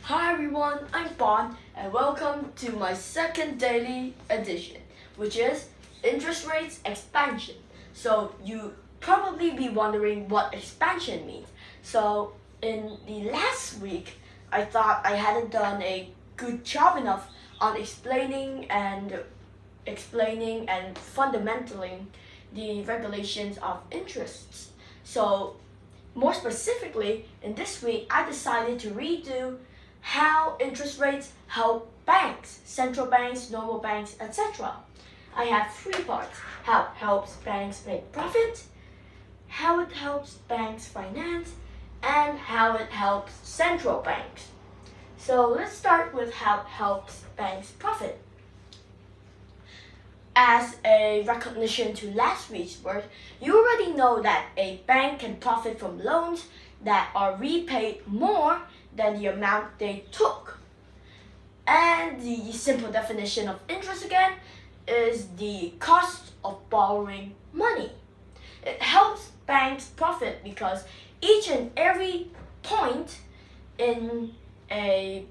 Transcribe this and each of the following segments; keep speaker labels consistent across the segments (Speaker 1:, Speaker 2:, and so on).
Speaker 1: Hi everyone, I'm Bon and welcome to my second daily edition, which is interest rates expansion. So you probably be wondering what expansion means. So in the last week, I thought I hadn't done a good job enough on explaining and fundamentally the regulations of interests. So more specifically, in this week, I decided to redo how interest rates help banks, central banks, normal banks, etc. I have three parts: how it helps banks make profit, how it helps banks finance, and how it helps central banks. So let's start with how it helps banks profit. As a recognition to last week's work, you already know that a bank can profit from loans that are repaid more than the amount they took. And the simple definition of interest again is the cost of borrowing money. It helps banks profit because each and every point in a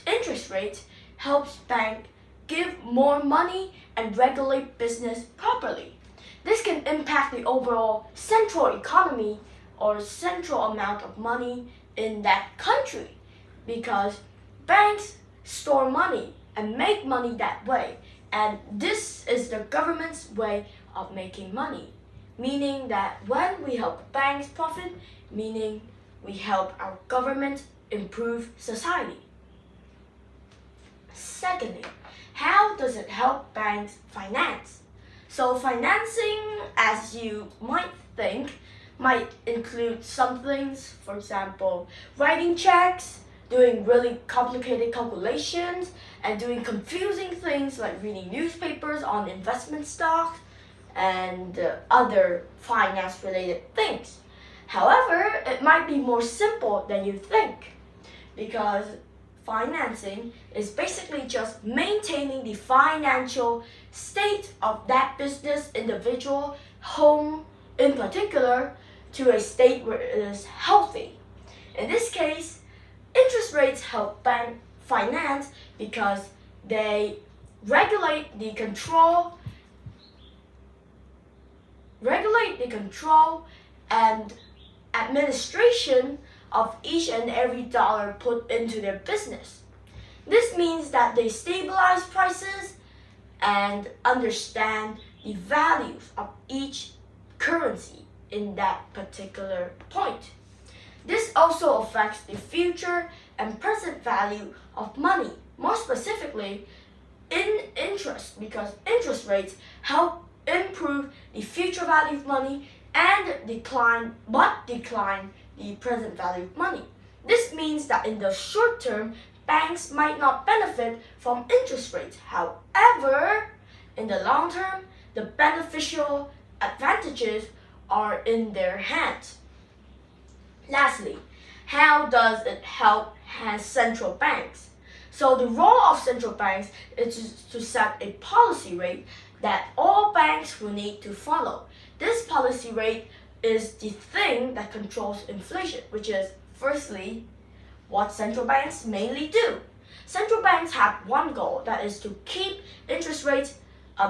Speaker 1: interest rate helps bank give more money and regulate business properly. This can impact the overall central economy or central amount of money in that country because banks store money and make money that way, and this is the government's way of making money, meaning that when we help banks profit, meaning we help our government improve society. Secondly, how does it help banks finance? So financing, as you might think, might include some things, for example, writing checks, doing really complicated calculations, and doing confusing things like reading newspapers on investment stocks and other finance related things. However, it might be more simple than you think because financing is basically just maintaining the financial state of that business, individual, home in particular, to a state where it is healthy. In this case, interest rates help bank finance because they regulate the control and administration of each and every dollar put into their business. This means that they stabilize prices and understand the values of each currency in that particular point. This also affects the future and present value of money, more specifically in interest, because interest rates help improve the future value of money and decline the present value of money. This means that in the short term, banks might not benefit from interest rates. However, in the long term, the beneficial advantages are in their hands. Lastly, how does it help central banks? So the role of central banks is to set a policy rate that all banks will need to follow. This policy rate is the thing that controls inflation, which is firstly what central banks mainly do. Central banks have one goal, that is to keep interest rates,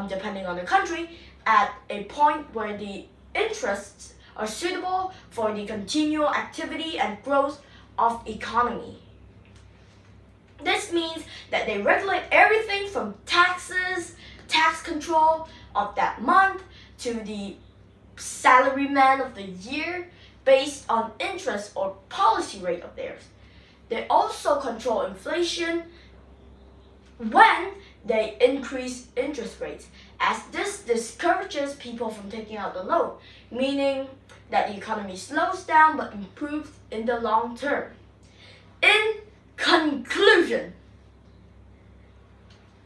Speaker 1: depending on the country, at a point where the interests are suitable for the continual activity and growth of economy. This means that they regulate everything from taxes, tax control of that month, to the salaryman of the year based on interest or policy rate of theirs. They also control inflation when they increase interest rates, as this discourages people from taking out the loan, meaning that the economy slows down but improves in the long term. In conclusion,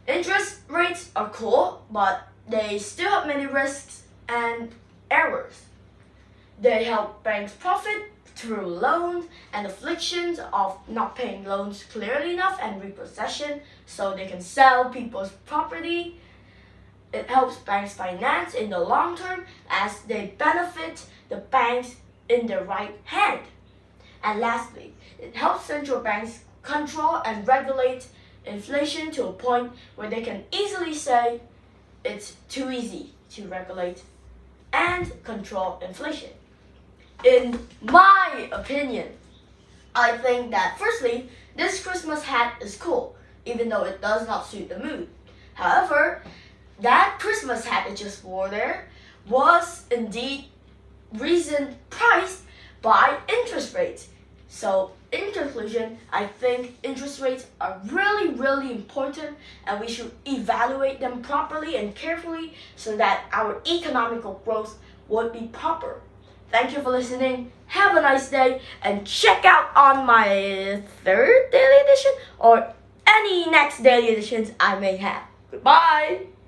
Speaker 1: interest rates are cool, but they still have many risks and errors. They help banks profit through loans and afflictions of not paying loans clearly enough and repossession so they can sell people's property. It helps banks finance in the long term as they benefit the banks in the right hand. And lastly, it helps central banks control and regulate inflation to a point where they can easily say it's too easy to regulate and control inflation. In my opinion, I think that firstly, this Christmas hat is cool, even though it does not suit the mood. However, that Christmas hat it just wore there was indeed reason priced by interest rates. So in conclusion, I think interest rates are really, really important and we should evaluate them properly and carefully so that our economical growth would be proper. Thank you for listening. Have a nice day and check out on my third daily edition or any next daily editions I may have. Goodbye!